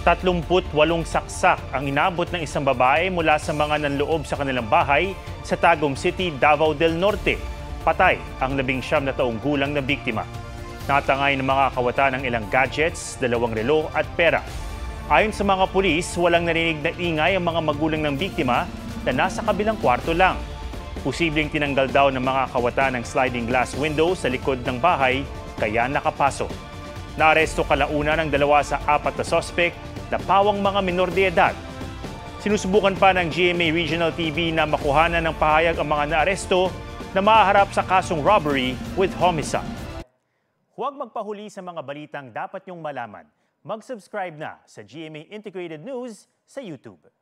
38 saksak ang inabot ng isang babae mula sa mga nanloob sa kanilang bahay sa Tagum City, Davao del Norte. Patay ang 19 na taong gulang na biktima. Natangay ng mga kawatan ng ilang gadgets, 2 relo at pera. Ayon sa mga pulis, walang narinig na ingay ang mga magulang ng biktima na nasa kabilang kwarto lang. Posibleng tinanggal daw ng mga kawatan ng sliding glass window sa likod ng bahay kaya nakapasok. Naaresto kalauna ng 2 sa 4 na sospek na pawang mga minor de edad. Sinusubukan pa ng GMA Regional TV na makuhanan ng pahayag ang mga naaresto na maaharap sa kasong robbery with homicide. Huwag magpahuli sa mga balitang dapat niyong malaman. Mag-subscribe na sa GMA Integrated News sa YouTube.